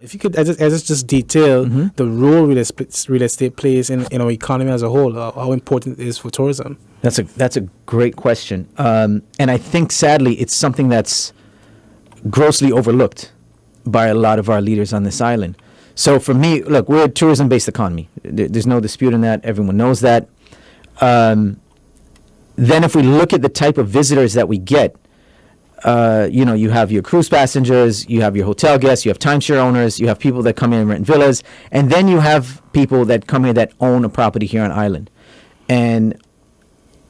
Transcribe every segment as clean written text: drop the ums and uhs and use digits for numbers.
If you could, just detail the role real estate plays in our economy as a whole, how important it is for tourism. That's a great question, and I think sadly it's something that's grossly overlooked by a lot of our leaders on this island. So for me, look, we're a tourism-based economy. There's no dispute in that. Everyone knows that. Then if we look at the type of visitors that we get, you have your cruise passengers, you have your hotel guests, you have timeshare owners, you have people that come in and rent villas, and then you have people that come here that own a property here on island. And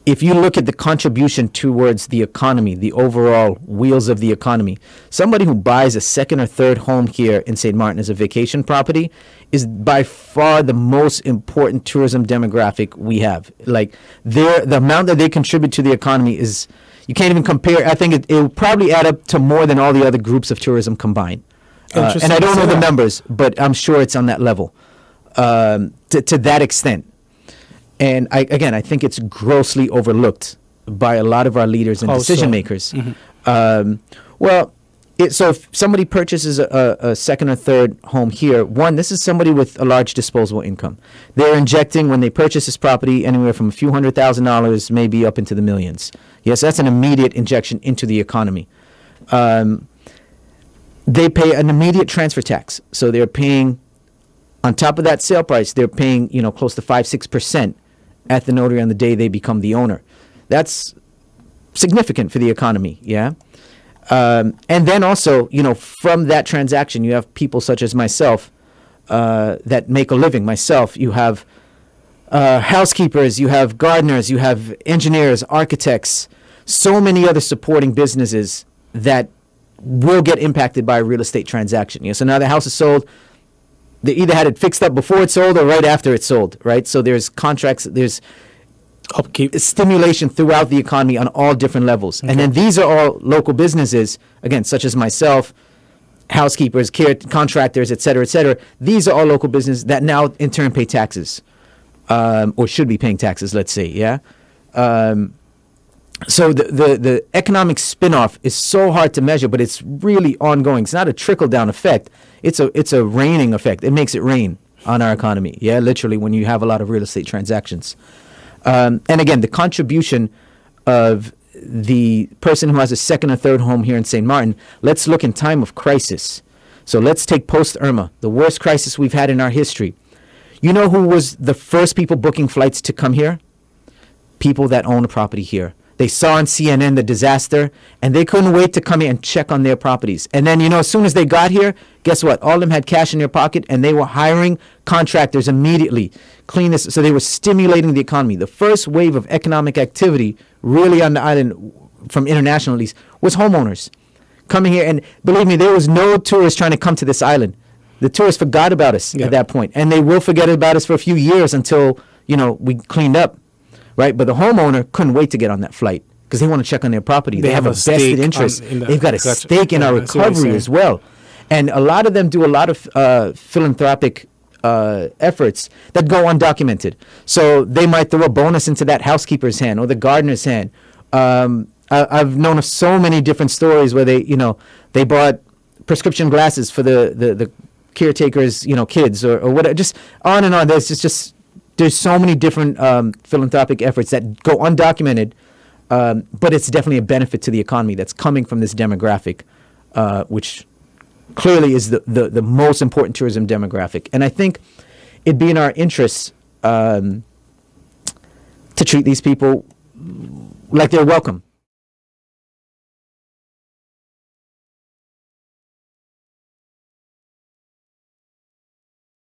if you look at the contribution towards the economy, the overall wheels of the economy, somebody who buys a second or third home here in St. Martin as a vacation property is by far the most important tourism demographic we have. Like the amount that they contribute to the economy is, you can't even compare. I think it will probably add up to more than all the other groups of tourism combined. And I don't know the numbers, but I'm sure it's on that level, to that extent. And I think it's grossly overlooked by a lot of our leaders and decision makers. So if somebody purchases a second or third home here, one, this is somebody with a large disposable income. They're injecting, when they purchase this property, anywhere from a few $100,000, maybe up into the millions. Yes, that's an immediate injection into the economy. They pay an immediate transfer tax. So they're paying, on top of that sale price, they're paying, close to 5-6% at the notary on the day they become the owner. That's significant for the economy, yeah? And then also, from that transaction, you have people such as myself that make a living. Myself, you have housekeepers, you have gardeners, you have engineers, architects, so many other supporting businesses that will get impacted by a real estate transaction. So now the house is sold. They either had it fixed up before it sold or right after it sold, right? So there's contracts, there's upkeep, stimulation throughout the economy on all different levels. Okay. And then these are all local businesses, again, such as myself, housekeepers, contractors, et cetera, et cetera. These are all local businesses that now in turn pay taxes, or should be paying taxes, let's say, yeah? So the economic spin-off is so hard to measure, but it's really ongoing. It's not a trickle-down effect. It's a raining effect. It makes it rain on our economy, yeah, literally, when you have a lot of real estate transactions. And again, the contribution of the person who has a second or third home here in St. Martin, let's look in time of crisis. So let's take post-Irma, the worst crisis we've had in our history. You know who was the first people booking flights to come here? People that own a property here. They saw on CNN the disaster, and they couldn't wait to come here and check on their properties. And then, as soon as they got here, guess what? All of them had cash in their pocket, and they were hiring contractors immediately. Clean this. So they were stimulating the economy. The first wave of economic activity really on the island, from international at least, was homeowners coming here. And believe me, there was no tourists trying to come to this island. The tourists forgot about us at that point, and they will forget about us for a few years until, we cleaned up. Right, but the homeowner couldn't wait to get on that flight because they want to check on their property. They have a vested interest. They've got a stake in our recovery as well. And a lot of them do a lot of philanthropic efforts that go undocumented. So they might throw a bonus into that housekeeper's hand or the gardener's hand. I've known of so many different stories where they bought prescription glasses for the caretaker's kids or whatever. Just on and on. There's so many different philanthropic efforts that go undocumented, but it's definitely a benefit to the economy that's coming from this demographic, which clearly is the most important tourism demographic. And I think it'd be in our interests to treat these people like they're welcome.